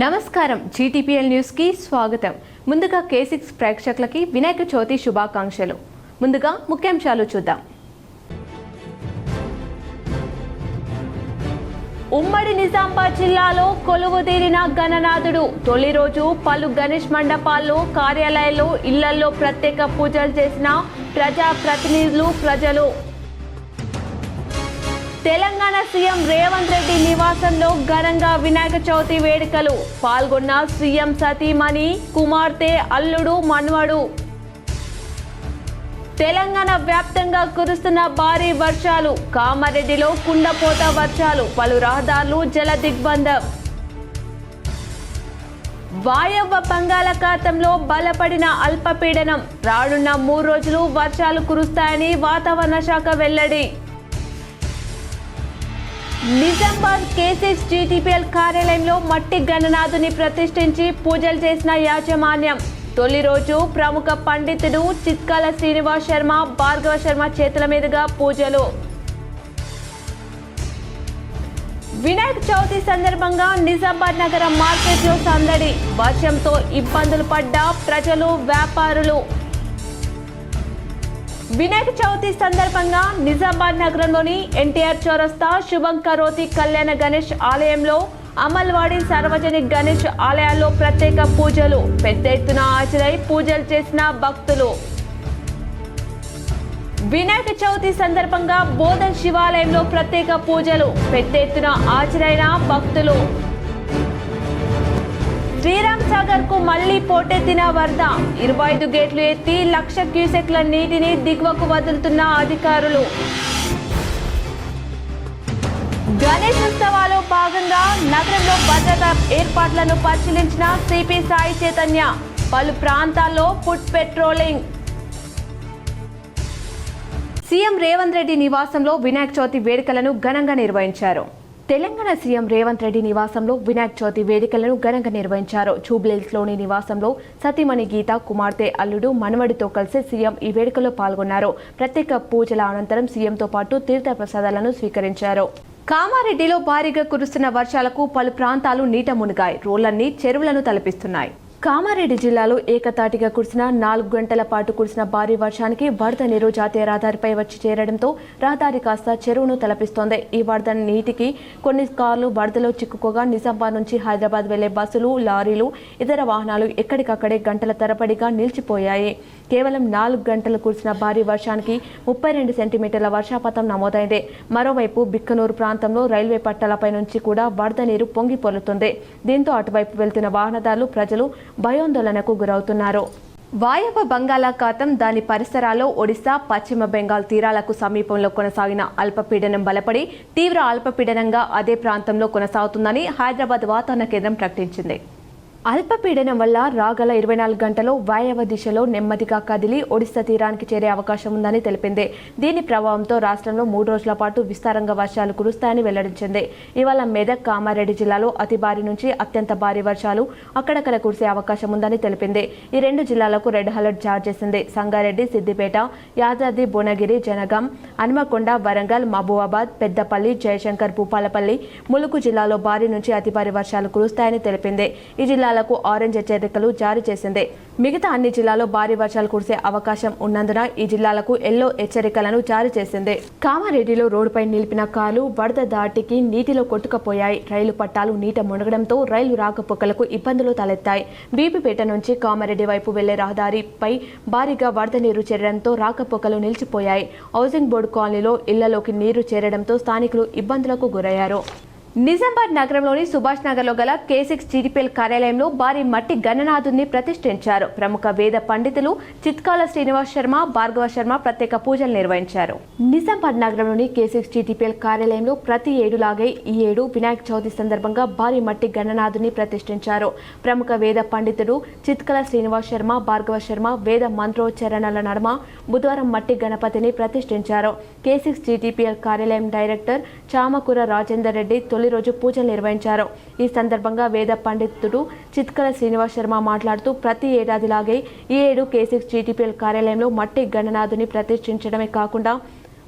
నమస్కారం GTPL news కి స్వాగతం. ముందుగా K6 ప్రేక్షకులకి వినాయక చవితి శుభాకాంక్షలు. ముందుగా ముఖ్యాంశాలు చూద్దాం. ఉమ్మడి నిజామాబాద్ జిల్లాలో కొలువుదీరిన గణనాథుడు తొలి రోజు పలు గణేష్ మండపాల్లో, కార్యాలయాల్లో, ఇళ్లలో ప్రత్యేక పూజలు చేసిన ప్రజా ప్రతినిధులు, ప్రజలు. తెలంగాణ సీఎం రేవంత్ రెడ్డి నివాసంలో ఘనంగా వినాయక చవితి వేడుకలు. పాల్గొన్న సీఎం సతీమణి, కుమార్తె, అల్లుడు, మన్వడు. తెలంగాణ వ్యాప్తంగా కురుస్తున్న భారీ వర్షాలు. కామారెడ్డిలో కుండపోత వర్షాలు. పలు రహదారులు జల దిగ్బంధం. వాయవ్య బంగాళాఖాతంలో బలపడిన అల్పపీడనం. రానున్న 3 రోజులు వర్షాలు కురుస్తాయని వాతావరణ శాఖ వెల్లడి. నిజామాబాద్ K6 జీటీపీఎల్ కార్యాలయంలో మట్టి గణనాథుని ప్రతిష్ఠించి పూజలు చేసిన యాజమాన్యం. తొలి రోజు ప్రముఖ పండితుడు చిత్కాల శ్రీనివాస్ శర్మ, భార్గవ శర్మ చేతుల మీదుగా పూజలు. వినాయక చవితి సందర్భంగా నిజామాబాద్ నగర మార్కెట్లో సందడి. వర్షంతో ఇబ్బందులు పడ్డ ప్రజలు, వ్యాపారులు. వినాయక చవితి సందర్భంగా నిజామాబాద్ నగరంలోని ఎన్టీఆర్ చౌరస్తా, శుభం కరోతి కళ్యాణ గణేష్ ఆలయంలో, అమల్వాడి సార్వజనిక గణేష్ ఆలయాల్లో ప్రత్యేక పూజలు. పెద్ద ఎత్తున హాజరై పూజలు చేసిన భక్తులు. వినాయక చవితి సందర్భంగా బోధన్ శివాలయంలో ప్రత్యేక పూజలు. పెద్ద ఎత్తున హాజరైన భక్తులు. శ్రీరామ్ సాగర్ కు మళ్లీ పోటెత్తిన వరద. 25 గేట్లు ఎత్తి 1,00,000 క్యూసెక్ల నీటిని దిగువకు వదులుతున్న అధికారులు. గణేష్ ఉత్సవాల్లో భాగంగా నగరంలో భద్రతా ఏర్పాట్లను పరిశీలించిన సిపి సాయి చైతన్య. పలు ప్రాంతాల్లో foot patrolling. CM Revanth Reddy నివాసంలో వినాయక చవితి వేడుకలను ఘనంగా నిర్వహించారు. తెలంగాణ సీఎం రేవంత్ రెడ్డి నివాసంలో వినాయక చవితి వేడుకలను ఘనంగా నిర్వహించారు. జూబ్లీహిల్స్లోని నివాసంలో సతీమణి గీత, కుమార్తె, అల్లుడు, మనవడితో కలిసి సీఎం ఈ వేడుకలో పాల్గొన్నారు. ప్రత్యేక పూజల అనంతరం సీఎంతో పాటు తీర్థ ప్రసాదాలను స్వీకరించారు. కామారెడ్డిలో భారీగా కురుస్తున్న వర్షాలకు పలు ప్రాంతాలు నీట మునిగాయి. రోడ్లన్నీ చెరువులను తలపిస్తున్నాయి. కామారెడ్డి జిల్లాలో ఏకతాటిగా కురిసిన 4 గంటల పాటు కురిసిన భారీ వర్షానికి వరద నీరు జాతీయ రహదారిపై వచ్చి చేరడంతో రహదారి కాస్త చెరువును తలపిస్తోంది. ఈ వరద నీటికి కొన్ని కార్లు వరదలో చిక్కుకోగా నిజామాబాద్ నుంచి హైదరాబాద్ వెళ్లే బస్సులు, లారీలు, ఇతర వాహనాలు ఎక్కడికక్కడే గంటల తరబడిగా నిలిచిపోయాయి. కేవలం 4 గంటలు కురిసిన భారీ వర్షానికి 32 సెంటీమీటర్ల వర్షపాతం నమోదైంది. మరోవైపు బిక్కనూరు ప్రాంతంలో రైల్వే పట్టాలపై నుంచి కూడా వరద నీరు పొంగి పొర్లుతుంది. దీంతో అటువైపు వెళ్తున్న వాహనదారులు, ప్రజలు భయాందోళనకు గురవుతున్నారు. వాయవ్య బంగాళాఖాతం, దాని పరిసరాల్లో ఒడిశా, పశ్చిమ బెంగాల్ తీరాలకు సమీపంలో కొనసాగిన అల్పపీడనం బలపడి తీవ్ర అల్పపీడనంగా అదే ప్రాంతంలో కొనసాగుతుందని హైదరాబాద్ వాతావరణ కేంద్రం ప్రకటించింది. అల్పపీడనం వల్ల రాగల 24 గంటల్లో వాయవ్య దిశలో నెమ్మదిగా కదిలి ఒడిశా తీరానికి చేరే అవకాశం ఉందని తెలిపింది. దీని ప్రభావంతో రాష్ట్రంలో 3 రోజుల పాటు విస్తారంగా వర్షాలు కురుస్తాయని వెల్లడించింది. ఇవాళ మెదక్, కామారెడ్డి జిల్లాలో అతి భారీ నుంచి అత్యంత భారీ వర్షాలు అక్కడక్కడ కురిసే అవకాశం ఉందని తెలిపింది. ఈ 2 జిల్లాలకు రెడ్ అలర్ట్ జారీ చేసింది. సంగారెడ్డి, సిద్దిపేట, యాదాద్రి, భువనగిరి, జనగాం, హన్మకొండ, వరంగల్, మహబూబాబాద్, పెద్దపల్లి, జయశంకర్, భూపాలపల్లి, ములుగు జిల్లాలో భారీ నుంచి అతి భారీ వర్షాలు కురుస్తాయని తెలిపింది. ఈ జిల్లాలకు ఆరెంజ్ హెచ్చరికలు జారీ చేసింది. మిగతా అన్ని జిల్లాల్లో భారీ వర్షాలు కురిసే అవకాశం ఉన్నందున ఈ జిల్లాలకు ఎల్లో హెచ్చరికలను జారీ చేసింది. కామారెడ్డిలో రోడ్డుపై నిలిపిన కార్లు వరద దాటికి నీటిలో కొట్టుకుపోయాయి. రైలు పట్టాలు నీట మునగడంతో రైలు రాకపోకలకు ఇబ్బందులు తలెత్తాయి. బీపీపేట నుంచి కామారెడ్డి వైపు వెళ్లే రహదారిపై భారీగా వరద నీరు చేరడంతో రాకపోకలు నిలిచిపోయాయి. హౌసింగ్ బోర్డు కాలనీలో ఇళ్లలోకి నీరు చేరడంతో స్థానికులు ఇబ్బందులకు గురయ్యారు. నిజామాబాద్ నగరంలోని సుభాష్ నగర్లో గల K6 జీటీపీఎల్ కార్యాలయంలో భారీ మట్టి గణనాథుని ప్రతిష్ఠించారు. ప్రముఖ వేద పండితులు చిత్కాల శ్రీనివాస్ శర్మ, భార్గవ శర్మ ప్రత్యేక పూజలు నిర్వహించారు. నిజామాబాద్ నగరంలోని K6 జీటీపీఎల్ కార్యాలయంలో ప్రతి ఏడులాగే ఈ ఏడు వినాయక చవితి సందర్భంగా భారీ మట్టి గణనాథుని ప్రతిష్ఠించారు. ప్రముఖ వేద పండితుడు చిత్కాల శ్రీనివాస్ శర్మ, భార్గవ శర్మ వేద మంత్రోచ్చరణల నడుమ బుధవారం మట్టి గణపతిని ప్రతిష్ఠించారు. K6 జీటీపీఎల్ కార్యాలయం డైరెక్టర్ చామకూర రాజేందర్ రెడ్డి తొలి రోజు పూజలు నిర్వహించారు. ఈ సందర్భంగా వేద పండితుడు చిత్కల శ్రీనివాస్ శర్మ మాట్లాడుతూ ప్రతి ఏడాదిలాగే ఈ ఏడు K6 జీటీపీఎల్ కార్యాలయంలో మట్టి గణనాథుని ప్రతిష్ఠించడమే కాకుండా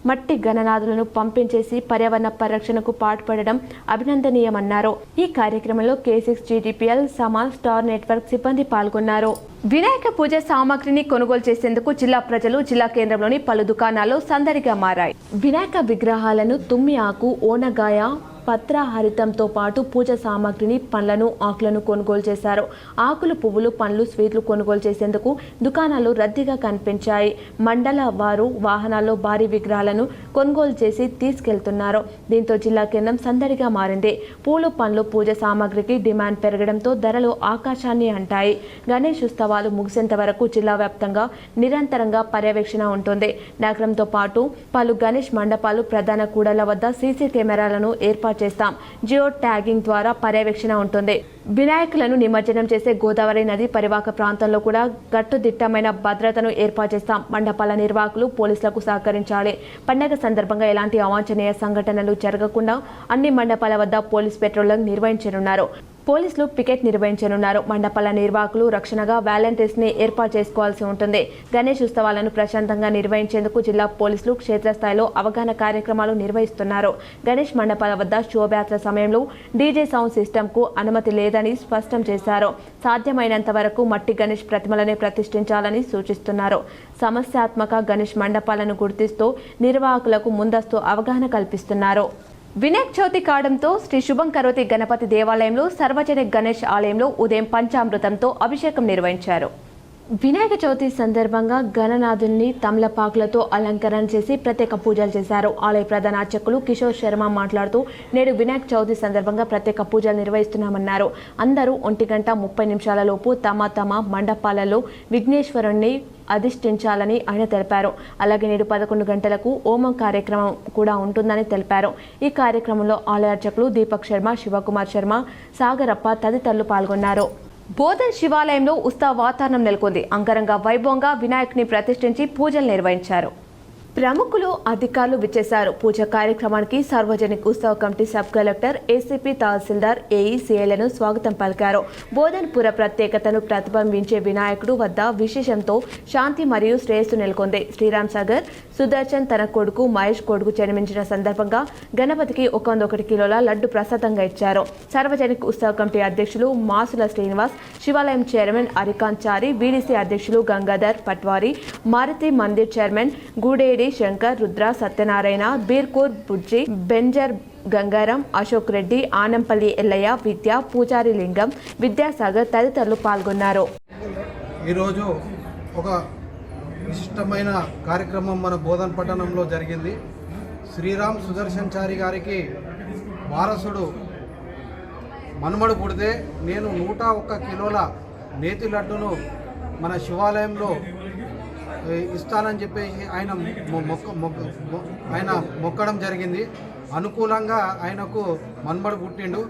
మట్టి గణనాథులను పంపించేసి పర్యావరణ పరిరక్షణకు పాటుపడడం అభినందనీయమన్నారు. ఈ కార్యక్రమంలో K6 GTPL, సమాల్, స్టార్ నెట్వర్క్ సిబ్బంది పాల్గొన్నారు. వినాయక పూజ సామాగ్రిని కొనుగోలు చేసేందుకు జిల్లా ప్రజలు జిల్లా కేంద్రంలోని పలు దుకాణాల్లో సందడిగా మారాయి. వినాయక విగ్రహాలను తుమ్మి ఆకు, ఓనగాయ, పత్రహరితంతో పాటు పూజ సామాగ్రిని, పండ్లను, ఆకులను కొనుగోలు చేశారు. ఆకులు, పువ్వులు, పండ్లు, స్వీట్లు కొనుగోలు చేసేందుకు దుకాణాలు రద్దీగా కనిపించాయి. మండల వారు వాహనాల్లో భారీ విగ్రహాలను కొనుగోలు చేసి తీసుకెళ్తున్నారు. దీంతో జిల్లా కేంద్రం సందడిగా మారింది. పూలు, పండ్లు, పూజ సామాగ్రికి డిమాండ్ పెరగడంతో ధరలు ఆకాశాన్ని అంటాయి. గణేష్ ఉత్సవాలు ముగిసేంత వరకు జిల్లా వ్యాప్తంగా నిరంతరంగా పర్యవేక్షణ ఉంటుంది. నగరంతో పాటు పలు గణేష్ మండపాలు, ప్రధాన కూడళ్ల వద్ద సీసీ కెమెరాలను ఏర్పాటు చేస్తాం. జియో ట్యాగింగ్ ద్వారా పర్యవేక్షణ ఉంటుంది. వినాయకులను నిమజ్జనం చేసే గోదావరి నది పరివాహక ప్రాంతంలో కూడా కట్టుదిట్టమైన భద్రతను ఏర్పాటు చేస్తాం. మండపాల నిర్వాహకులు పోలీసులకు సహకరించాలి. పండగ సందర్భంగా ఎలాంటి అవాంఛనీయ సంఘటనలు జరగకుండా అన్ని మండపాల వద్ద పోలీస్ పెట్రోలింగ్ నిర్వహించనున్నారు. పోలీసులు పికెట్ నిర్వహించనున్నారు. మండపాల నిర్వాహకులు రక్షణగా వాలంటీర్స్ ని ఏర్పాటు చేసుకోవాల్సి ఉంటుంది. గణేష్ ఉత్సవాలను ప్రశాంతంగా నిర్వహించేందుకు జిల్లా పోలీసులు క్షేత్రస్థాయిలో అవగాహన కార్యక్రమాలు నిర్వహిస్తున్నారు. గణేష్ మండపాల వద్ద శోభయాత్ర సమయంలో డీజే సౌండ్ సిస్టమ్ కు అనుమతి లేదని స్పష్టం చేశారు. సాధ్యమైనంత వరకు మట్టి గణేష్ ప్రతిమలనే ప్రతిష్ఠించాలని సూచిస్తున్నారు. సమస్యాత్మక గణేష్ మండపాలను గుర్తిస్తూ నిర్వాహకులకు ముందస్తు అవగాహన కల్పిస్తున్నారు. వినాయక చవితి కావడంతో శ్రీ శుభం కరోతి గణపతి దేవాలయంలో సార్వజనిక గణేష్ ఆలయంలో ఉదయం పంచామృతంతో అభిషేకం నిర్వహించారు. వినాయక చవితి సందర్భంగా గణనాథుని తమలపాకులతో అలంకరణ చేసి ప్రత్యేక పూజలు చేశారు. ఆలయ ప్రధాన అర్చకులు కిషోర్ శర్మ మాట్లాడుతూ నేడు వినాయక చవితి సందర్భంగా ప్రత్యేక పూజలు నిర్వహిస్తున్నామన్నారు. అందరూ 1:30 లోపు తమ తమ మండపాలలో విఘ్నేశ్వరుణ్ణి అధిష్ఠించాలని ఆయన తెలిపారు. అలాగే నేడు 11 గంటలకు హోమం కార్యక్రమం కూడా ఉంటుందని తెలిపారు. ఈ కార్యక్రమంలో ఆలయ అర్చకులు దీపక్ శర్మ, శివకుమార్ శర్మ, సాగరప్ప తదితరులు పాల్గొన్నారు. బోధన్ శివాలయంలో ఉత్సవ వాతావరణం నెలకొంది. అంగరంగ వైభవంగా వినాయకుని ప్రతిష్ఠించి పూజలు నిర్వహించారు. ప్రముఖులు, అధికారులు విచ్చేశారు. పూజ కార్యక్రమానికి సార్వజనిక ఉత్సవ కమిటీ సబ్ కలెక్టర్, ఏసీపీ, తహసీల్దార్, ఏఈ, సీఐలను స్వాగతం పలికారు. బోధన్పుర ప్రత్యేకతను ప్రతిబింబించే వినాయకుడు వద్ద విశేషంతో శాంతి మరియు శ్రేయస్సు నెలకొంది. శ్రీరామ్ సాగర్ సుదర్శన్ తన కొడుకు మహేష్ కొడుకు జన్మించిన సందర్భంగా గణపతికి 101 కిలోల లడ్డు ప్రసాదంగా ఇచ్చారు. సార్వజనిక ఉత్సవ కమిటీ అధ్యక్షులు మాసుల శ్రీనివాస్, శివాలయం చైర్మన్ అరికాంత్ చారి, వీడీసీ అధ్యక్షులు గంగాధర్ పట్వారి, మారుతి మందిర్ చైర్మన్ గూడేడి శంకర్, రుద్ర, సత్యనారాయణ, బీర్కూర్ బుజ్జి, బెంజర్ గంగారం, అశోక్ రెడ్డి, ఆనంపల్లి ఎల్లయ్య, విద్య, పూజారి లింగం, విద్యాసాగర్ తదితరులు పాల్గొన్నారు. ఈరోజు ఒక విశిష్టమైన కార్యక్రమం మన బోధన్ పట్టణంలో జరిగింది. శ్రీరామ్ సుదర్శన్ చారి గారికి వారసుడు మనుమడు పుడితే నేను 101 కిలోల నేతి లడ్డును మన శివాలయంలో ఇస్తానని చెప్పేసి ఆయన మొక్కడం జరిగింది. అనుకూలంగా ఆయనకు మన్మడు పుట్టిండు.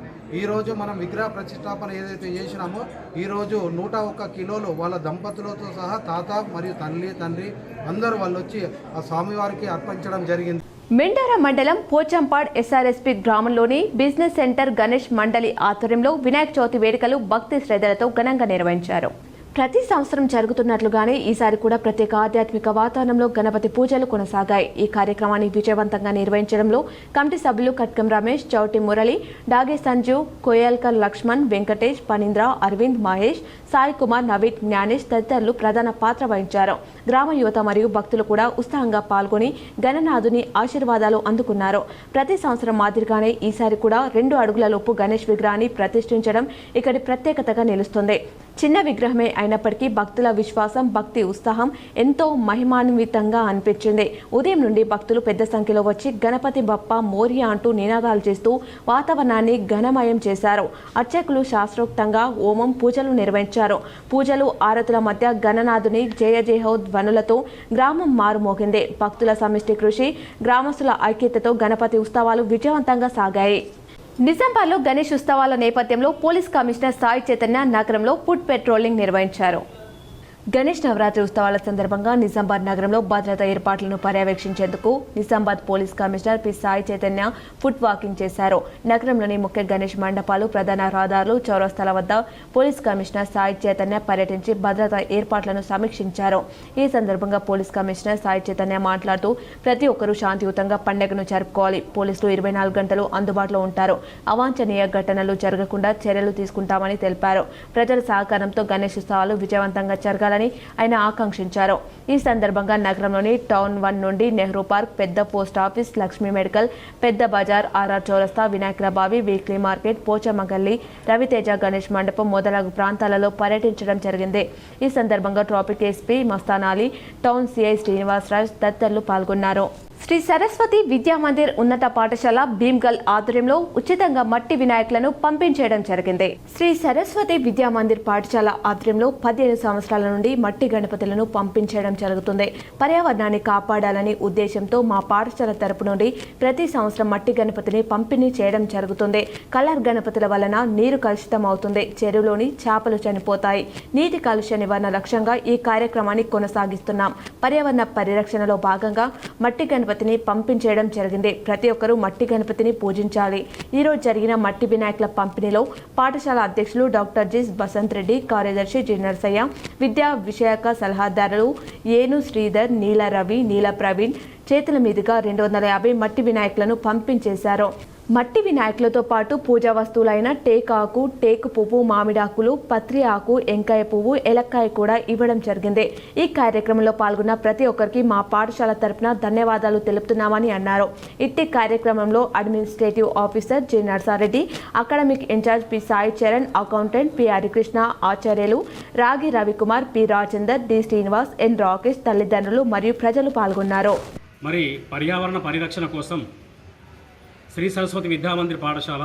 ఈరోజు మనం విగ్రహ ప్రతిష్టాపన ఏదైతే చేసినామో ఈరోజు 101 కిలోలు వాళ్ళ దంపతులతో సహా తాత మరియు తండ్రి అందరూ వాళ్ళు వచ్చి ఆ స్వామివారికి అర్పించడం జరిగింది. మెండార మండలం పోచంపాడ్ ఎస్ఆర్ఎస్పీ గ్రామంలోని బిజినెస్ సెంటర్ గణేష్ మండలి ఆధ్వర్యంలో వినాయక చవితి వేడుకలు భక్తి శ్రద్ధలతో ఘనంగా నిర్వహించారు. ప్రతి సంవత్సరం జరుగుతున్నట్లుగానే ఈసారి కూడా ప్రత్యేక ఆధ్యాత్మిక వాతావరణంలో గణపతి పూజలు కొనసాగాయి. ఈ కార్యక్రమాన్ని విజయవంతంగా నిర్వహించడంలో కమిటీ సభ్యులు కట్కం రమేష్, చౌటి మురళి, డాగే సంజీవ్, కోయల్కర్ లక్ష్మణ్, వెంకటేష్, పనీంద్ర, అరవింద్, మహేష్, సాయి కుమార్, నవీన్, జ్ఞానేష్ తదితరులు ప్రధాన పాత్ర వహించారు. గ్రామ యువత మరియు భక్తులు కూడా ఉత్సాహంగా పాల్గొని గణనాథుని ఆశీర్వాదాలు అందుకున్నారు. ప్రతి సంవత్సరం మాదిరిగానే ఈసారి కూడా 2 అడుగుల లోపు గణేష్ విగ్రహాన్ని ప్రతిష్ఠించడం ఇక్కడి ప్రత్యేకతగా నిలుస్తుంది. చిన్న విగ్రహమే అయినప్పటికీ భక్తుల విశ్వాసం, భక్తి ఉత్సాహం ఎంతో మహిమాన్వితంగా అనిపించింది. ఉదయం నుండి భక్తులు పెద్ద సంఖ్యలో వచ్చి గణపతి బప్ప మోరియా అంటూ నినాదాలు చేస్తూ వాతావరణాన్ని ఘనమయం చేశారు. అర్చకులు శాస్త్రోక్తంగా హోమం, పూజలు నిర్వహించారు. పూజలు, ఆరతుల మధ్య గణనాథుని జయ జయహో ధ్వనులతో గ్రామం మారుమోగింది. భక్తుల సమిష్టి కృషి, గ్రామస్తుల ఐక్యతతో గణపతి ఉత్సవాలు విజయవంతంగా సాగాయి. నిజామాబాద్లో గణేష్ ఉత్సవాల నేపథ్యంలో పోలీస్ కమిషనర్ సాయి చైతన్య నగరంలో ఫుడ్ పెట్రోలింగ్ నిర్వహించారు. గణేష్ నవరాత్రి ఉత్సవాల సందర్భంగా నిజామాబాద్ నగరంలో భద్రతా ఏర్పాట్లను పర్యవేక్షించేందుకు Nizamabad police commissioner P Sai Chaitanya foot walking చేశారు. నగరంలోని ముఖ్య గణేష్ మండపాలు, ప్రధాన రహదారులు, చౌరస్తాల వద్ద పోలీస్ కమిషనర్ సాయి చైతన్య పర్యటించి భద్రతా ఏర్పాట్లను సమీక్షించారు. ఈ సందర్భంగా పోలీస్ కమిషనర్ సాయి చైతన్య మాట్లాడుతూ ప్రతి ఒక్కరూ శాంతియుతంగా పండుగను జరుపుకోవాలి. పోలీసులు 24 గంటలు అందుబాటులో ఉంటారు. అవాంఛనీయ ఘటనలు జరగకుండా చర్యలు తీసుకుంటామని తెలిపారు. ప్రజల సహకారంతో గణేష్ ఉత్సవాలు విజయవంతంగా జరగాలని ఆయన ఆకాంక్షించారు. ఈ సందర్భంగా నగరంలోని టౌన్ 1 నుండి నెహ్రూ పార్క్, పెద్ద పోస్ట్ ఆఫీస్, లక్ష్మీ మెడికల్, పెద్ద బజార్, ఆర్ఆర్ చౌరస్తా, వినాయకుల బావి, వీక్లీ మార్కెట్, పోచమ్మ గల్లీ, రవితేజ గణేష్ మండపం మొదలగు ప్రాంతాలలో పర్యటించడం జరిగింది. ఈ సందర్భంగా traffic SP Mastan Ali, town CI Srinivasaraj తదితరులు పాల్గొన్నారు. శ్రీ సరస్వతి విద్యామందిర్ ఉన్నత పాఠశాల భీమ్గల్ ఆధ్వర్యంలో ఉచితంగా మట్టి వినాయకులను పంపించేయడం జరిగింది. శ్రీ సరస్వతి విద్యామందిర్ పాఠశాల ఆధ్వర్యంలో 15 సంవత్సరాల నుండి మట్టి గణపతులను పంపించేయడం జరుగుతుంది. పర్యావరణాన్ని కాపాడాలని ఉద్దేశంతో మా పాఠశాల తరపు నుండి ప్రతి సంవత్సరం మట్టి గణపతిని పంపిణీ చేయడం జరుగుతుంది. కలర్ గణపతుల వలన నీరు కలుషితం అవుతుంది, చెరువులోని చేపలు చనిపోతాయి. నీటి కాలుష్య నివారణ లక్ష్యంగా ఈ కార్యక్రమాన్ని కొనసాగిస్తున్నాం. పర్యావరణ పరిరక్షణలో భాగంగా మట్టి గణపతిని పంపించేయడం జరిగింది. ప్రతి ఒక్కరూ మట్టి గణపతిని పూజించాలి. ఈ రోజు జరిగిన మట్టి వినాయకుల పంపిణీలో పాఠశాల అధ్యక్షులు డాక్టర్ జి బసంత్ రెడ్డి, కార్యదర్శి జి నర్సయ్య, విద్యా విషయక సలహాదారులు ఏను శ్రీధర్, నీల రవి, నీల ప్రవీణ్ చేతుల మీదుగా 250 మట్టి వినాయకులను పంపించేశారు. మట్టి వినాయకులతో పాటు పూజా వస్తువులైన టేకు ఆకు, టేకు పువ్వు, మామిడాకులు, పత్రి ఆకు, ఎంకాయ పువ్వు, ఎలక్కాయ కూడా ఇవ్వడం జరిగింది. ఈ కార్యక్రమంలో పాల్గొన్న ప్రతి ఒక్కరికి మా పాఠశాల తరపున ధన్యవాదాలు తెలుపుతున్నామని అన్నారు. ఇట్టి కార్యక్రమంలో administrative officer J Narsareddy, academic incharge P Sai Charan, accountant P Harikrishna, ఆచార్యులు Ragi Ravikumar, P Rajender, D Srinivas, N Rakesh తల్లిదండ్రులు మరియు ప్రజలు పాల్గొన్నారు. మరి పర్యావరణ పరిరక్షణ కోసం శ్రీ సరస్వతి విద్యామందిర్ పాఠశాల